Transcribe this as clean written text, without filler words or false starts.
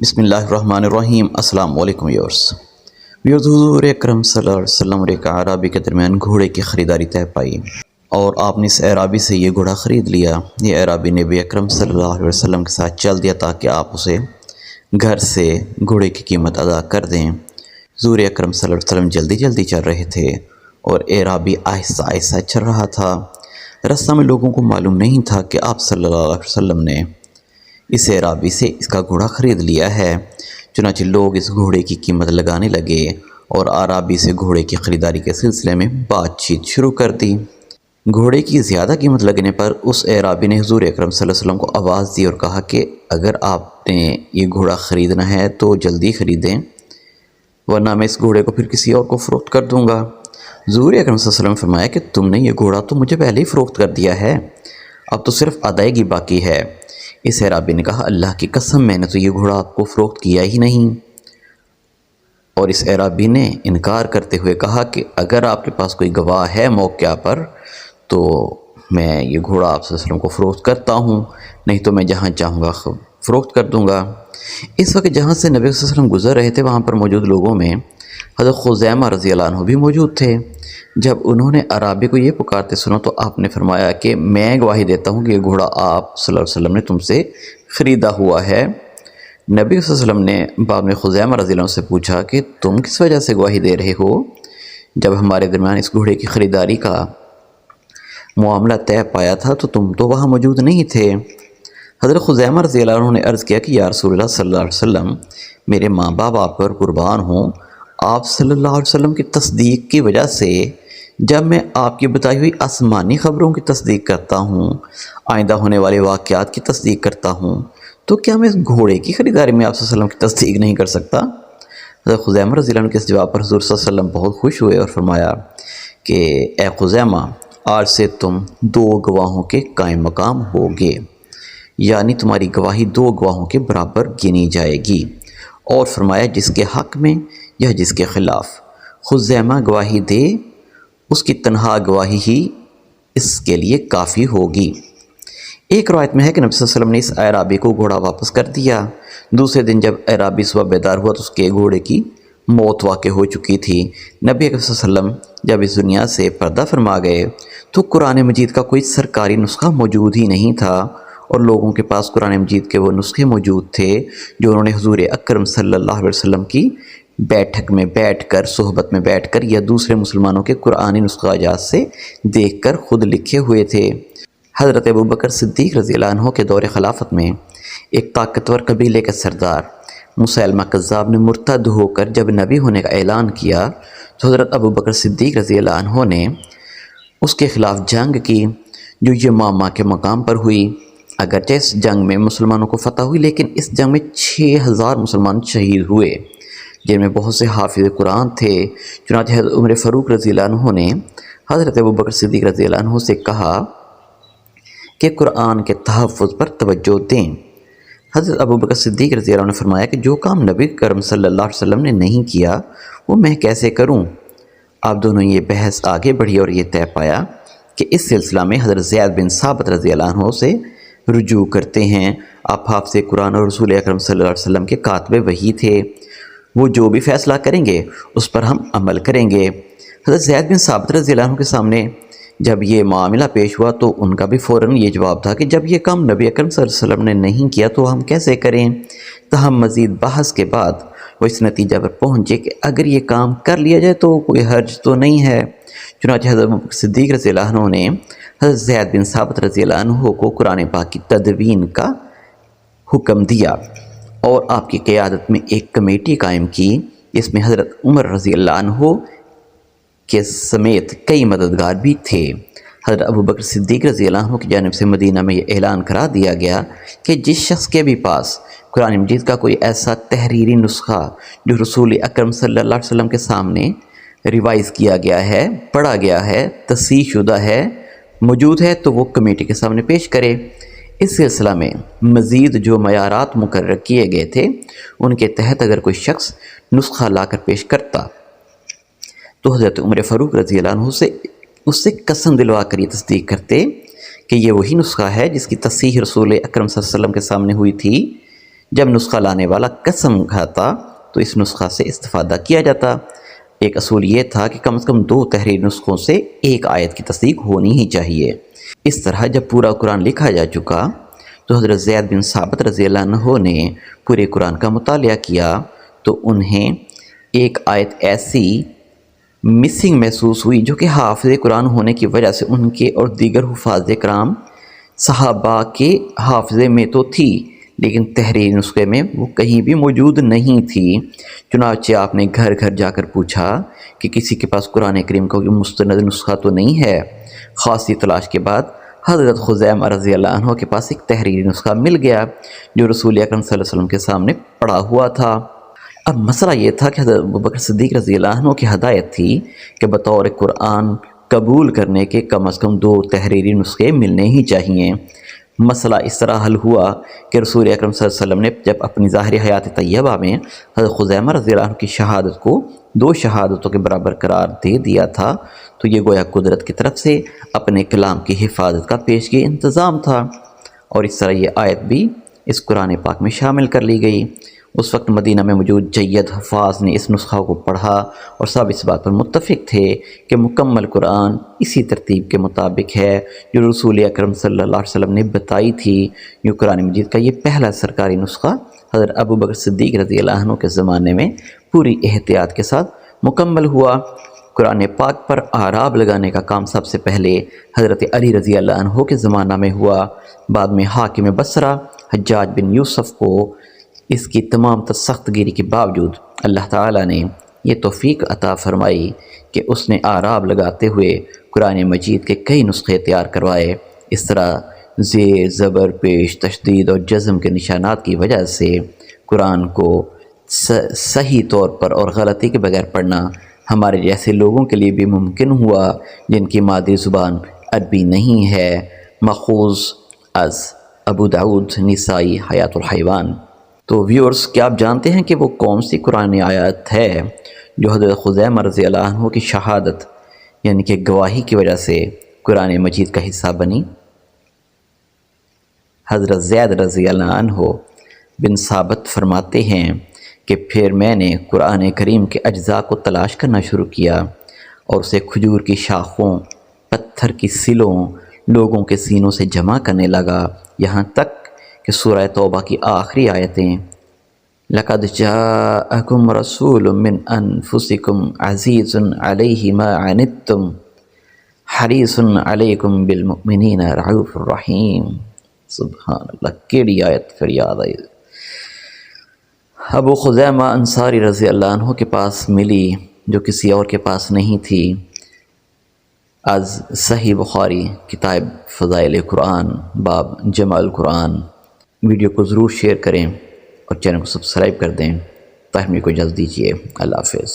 بسم اللہ الرحمن الرحیم۔ السلام علیکم ویورز۔ حضور اکرم صلی اللہ علیہ وسلم اور ایک اعرابی کے درمیان گھوڑے کی خریداری طے پائی اور آپ نے اس اعرابی سے یہ گھوڑا خرید لیا۔ یہ اعرابی نبی اکرم صلی اللہ علیہ وسلم کے ساتھ چل دیا تاکہ آپ اسے گھر سے گھوڑے کی قیمت ادا کر دیں۔ حضور اکرم صلی اللہ علیہ وسلم جلدی جلدی چل رہے تھے اور اعرابی آہستہ آہستہ چل رہا تھا۔ رستہ میں لوگوں کو معلوم نہیں تھا کہ آپ صلی اللہ علیہ وسلم نے اس اعرابی سے اس کا گھوڑا خرید لیا ہے۔ چنانچہ لوگ اس گھوڑے کی قیمت لگانے لگے اور اعرابی سے گھوڑے کی خریداری کے سلسلے میں بات چیت شروع کر دی۔ گھوڑے کی زیادہ قیمت لگنے پر اس اعرابی نے حضور اکرم صلی اللہ علیہ وسلم کو آواز دی اور کہا کہ اگر آپ نے یہ گھوڑا خریدنا ہے تو جلدی خریدیں، ورنہ میں اس گھوڑے کو پھر کسی اور کو فروخت کر دوں گا۔ حضور اکرم صلی اللہ علیہ وسلم نے فرمایا کہ تم نے یہ گھوڑا تو مجھے پہلے ہی فروخت کر دیا ہے، اب تو صرف ادائیگی باقی ہے۔ اس اعرابی نے کہا اللہ کی قسم میں نے تو یہ گھوڑا آپ کو فروخت کیا ہی نہیں۔ اور اس اعرابی نے انکار کرتے ہوئے کہا کہ اگر آپ کے پاس کوئی گواہ ہے موقع پر تو میں یہ گھوڑا آپ صلی اللہ علیہ وسلم کو فروخت کرتا ہوں، نہیں تو میں جہاں چاہوں گا فروخت کر دوں گا۔ اس وقت جہاں سے نبی صلی اللہ علیہ وسلم گزر رہے تھے وہاں پر موجود لوگوں میں حضرت خزیمہ رضی اللہ عنہ بھی موجود تھے۔ جب انہوں نے اعرابی کو یہ پکارتے سنا تو آپ نے فرمایا کہ میں گواہی دیتا ہوں کہ یہ گھوڑا آپ صلی اللہ علیہ وسلم نے تم سے خریدا ہوا ہے۔ نبی صلی اللہ علیہ وسلم نے بعد میں خزیمہ رضی اللہ عنہ سے پوچھا کہ تم کس وجہ سے گواہی دے رہے ہو؟ جب ہمارے درمیان اس گھوڑے کی خریداری کا معاملہ طے پایا تھا تو تم تو وہاں موجود نہیں تھے۔ حضرت خزیمہ رضی اللہ عنہ نے عرض کیا کہ یا رسول اللہ صلی اللہ علیہ وسلم، میرے ماں باپ آپ پر قربان ہوں، آپ صلی اللہ علیہ وسلم کی تصدیق کی وجہ سے جب میں آپ کی بتائی ہوئی آسمانی خبروں کی تصدیق کرتا ہوں، آئندہ ہونے والے واقعات کی تصدیق کرتا ہوں، تو کیا میں اس گھوڑے کی خریداری میں آپ صلی اللہ علیہ وسلم کی تصدیق نہیں کر سکتا؟ حضرت خزیمہ رضی اللہ عنہ کے اس جواب پر حضور صلی اللہ علیہ وسلم بہت خوش ہوئے اور فرمایا کہ اے خزیمہ، آج سے تم 2 گواہوں کے قائم مقام ہوگے، یعنی تمہاری گواہی 2 گواہوں کے برابر گنی جائے گی۔ اور فرمایا جس کے حق میں یا جس کے خلاف خزیمہ گواہی دے اس کی تنہا گواہی ہی اس کے لیے کافی ہوگی۔ ایک روایت میں ہے کہ نبی صلی اللہ علیہ وسلم نے اس اعرابی کو گھوڑا واپس کر دیا۔ دوسرے دن جب اعرابی صبح بیدار ہوا تو اس کے گھوڑے کی موت واقع ہو چکی تھی۔ نبی صلی اللہ علیہ وسلم جب اس دنیا سے پردہ فرما گئے تو قرآن مجید کا کوئی سرکاری نسخہ موجود ہی نہیں تھا، اور لوگوں کے پاس قرآن مجید کے وہ نسخے موجود تھے جو انہوں نے حضور اکرم صلی اللہ علیہ وسلم کی بیٹھک میں بیٹھ کر، صحبت میں بیٹھ کر یا دوسرے مسلمانوں کے قرآنی نسخہ جات سے دیکھ کر خود لکھے ہوئے تھے۔ حضرت ابوبکر صدیق رضی اللہ عنہ کے دور خلافت میں ایک طاقتور قبیلے کے سردار مسیلمہ کذاب نے مرتد ہو کر جب نبی ہونے کا اعلان کیا تو حضرت ابوبکر صدیق رضی اللہ عنہ نے اس کے خلاف جنگ کی جو یمامہ کے مقام پر ہوئی۔ اگرچہ اس جنگ میں مسلمانوں کو فتح ہوئی لیکن اس جنگ میں 6000 مسلمان شہید ہوئے جن میں بہت سے حافظ قرآن تھے۔ چنانچہ حضرت عمر فاروق رضی اللہ عنہ نے حضرت ابوبکر صدیق رضی اللہ عنہ سے کہا کہ قرآن کے تحفظ پر توجہ دیں۔ حضرت ابوبکر صدیق رضی اللہ عنہ نے فرمایا کہ جو کام نبی کرم صلی اللہ علیہ وسلم نے نہیں کیا وہ میں کیسے کروں؟ آپ دونوں یہ بحث آگے بڑھی اور یہ طے پایا کہ اس سلسلہ میں حضرت زید بن ثابت رضی اللہ عنہ سے رجوع کرتے ہیں۔ آپ حافظ قرآن اور رسول اکرم صلی اللہ علیہ وسلم کے کاتب وحی تھے، وہ جو بھی فیصلہ کریں گے اس پر ہم عمل کریں گے۔ حضرت زید بن ثابت رضی اللہ عنہ کے سامنے جب یہ معاملہ پیش ہوا تو ان کا بھی فوراً یہ جواب تھا کہ جب یہ کام نبی اکرم صلی اللہ علیہ وسلم نے نہیں کیا تو ہم کیسے کریں؟ تاہم مزید بحث کے بعد وہ اس نتیجہ پر پہنچے کہ اگر یہ کام کر لیا جائے تو کوئی حرج تو نہیں ہے۔ چنانچہ حضرت صدیق رضی اللہ عنہ نے حضرت زید بن ثابت رضی اللہ عنہ کو قرآن پاک کی تدوین کا حکم دیا اور آپ کی قیادت میں ایک کمیٹی قائم کی جس میں حضرت عمر رضی اللہ عنہ کے سمیت کئی مددگار بھی تھے۔ حضرت ابوبکر صدیق رضی اللہ عنہ کی جانب سے مدینہ میں یہ اعلان کرا دیا گیا کہ جس شخص کے بھی پاس قرآن مجید کا کوئی ایسا تحریری نسخہ جو رسول اکرم صلی اللہ علیہ وسلم کے سامنے ریوائز کیا گیا ہے، پڑھا گیا ہے، تصحیح شدہ ہے، موجود ہے تو وہ کمیٹی کے سامنے پیش کرے۔ اس سلسلہ میں مزید جو معیارات مقرر کیے گئے تھے ان کے تحت اگر کوئی شخص نسخہ لا کر پیش کرتا تو حضرت عمر فاروق رضی اللہ عنہ اس سے قسم دلوا کر یہ تصدیق کرتے کہ یہ وہی نسخہ ہے جس کی تصحیح رسول اکرم صلی اللہ علیہ وسلم کے سامنے ہوئی تھی جب نسخہ لانے والا قسم کھاتا تو اس نسخہ سے استفادہ کیا جاتا۔ ایک اصول یہ تھا کہ کم از کم 2 تحریری نسخوں سے ایک آیت کی تصدیق ہونی ہی چاہیے۔ اس طرح جب پورا قرآن لکھا جا چکا تو حضرت زید بن ثابت رضی اللہ عنہ نے پورے قرآن کا مطالعہ کیا تو انہیں ایک آیت ایسی مسنگ محسوس ہوئی جو کہ حافظ قرآن ہونے کی وجہ سے ان کے اور دیگر حفاظ کرام صحابہ کے حافظے میں تو تھی، لیکن تحریری نسخے میں وہ کہیں بھی موجود نہیں تھی۔ چنانچہ آپ نے گھر گھر جا کر پوچھا کہ کسی کے پاس قرآن کریم کا مستند نسخہ تو نہیں ہے۔ خاصی تلاش کے بعد حضرت خزیمہ رضی اللہ عنہ کے پاس ایک تحریری نسخہ مل گیا جو رسول اکرم صلی اللہ علیہ وسلم کے سامنے پڑا ہوا تھا۔ اب مسئلہ یہ تھا کہ حضرت ابوبکر صدیق رضی اللہ عنہ کی ہدایت تھی کہ بطور قرآن قبول کرنے کے کم از کم 2 تحریری نسخے ملنے ہی چاہیے۔ مسئلہ اس طرح حل ہوا کہ رسول اکرم صلی اللہ علیہ وسلم نے جب اپنی ظاہری حیات طیبہ میں حضرت خزیمہ رضی اللہ عنہ کی شہادت کو 2 شہادتوں کے برابر قرار دے دیا تھا تو یہ گویا قدرت کی طرف سے اپنے کلام کی حفاظت کا پیشگی انتظام تھا، اور اس طرح یہ آیت بھی اس قرآن پاک میں شامل کر لی گئی۔ اس وقت مدینہ میں موجود جید حفاظ نے اس نسخہ کو پڑھا اور سب اس بات پر متفق تھے کہ مکمل قرآن اسی ترتیب کے مطابق ہے جو رسول اکرم صلی اللہ علیہ وسلم نے بتائی تھی۔ یہ قرآن مجید کا یہ پہلا سرکاری نسخہ حضرت ابوبکر صدیق رضی اللہ عنہ کے زمانے میں پوری احتیاط کے ساتھ مکمل ہوا۔ قرآن پاک پر اعراب لگانے کا کام سب سے پہلے حضرت علی رضی اللہ عنہ کے زمانہ میں ہوا۔ بعد میں حاکم بصرہ حجاج بن یوسف کو اس کی تمام سخت گیری کے باوجود اللہ تعالیٰ نے یہ توفیق عطا فرمائی کہ اس نے اعراب لگاتے ہوئے قرآن مجید کے کئی نسخے تیار کروائے۔ اس طرح زیر، زبر، پیش، تشدید اور جزم کے نشانات کی وجہ سے قرآن کو صحیح طور پر اور غلطی کے بغیر پڑھنا ہمارے جیسے لوگوں کے لیے بھی ممکن ہوا جن کی مادری زبان عربی نہیں ہے۔ ماخوذ از ابو داؤد نسائی حیات الحیوان۔ تو ویورز، کیا آپ جانتے ہیں کہ وہ کون سی قرآن آیت ہے جو حضرت خزیمہ رضی اللہ عنہ کی شہادت یعنی کہ گواہی کی وجہ سے قرآن مجید کا حصہ بنی؟ حضرت زید رضی اللہ عنہ بن ثابت فرماتے ہیں کہ پھر میں نے قرآن کریم کے اجزاء کو تلاش کرنا شروع کیا اور اسے کھجور کی شاخوں، پتھر کی سلوں، لوگوں کے سینوں سے جمع کرنے لگا، یہاں تک کہ سورہ توبہ کی آخری آیتیں لَقَدْ جَاءَكُمْ رَسُولٌ مِّنْ أَنفُسِكُمْ عَزِيزٌ عَلَيْهِ مَا عَنِتُّمْ حَرِيصٌ عَلَيْكُمْ بِالْمُؤْمِنِينَ رَءُوفٌ رَحِيمٌ۔ سبحان اللہ، کیڑی آیت پھر یاد آئی۔ ابو خزیمہ انصاری رضی اللہ عنہ کے پاس ملی جو کسی اور کے پاس نہیں تھی، از صحیح بخاری کتاب فضائل قرآن باب جمع القرآن۔ ویڈیو کو ضرور شیئر کریں اور چینل کو سبسکرائب کر دیں۔ تاہم کو اجازت دیجیے۔ اللہ حافظ۔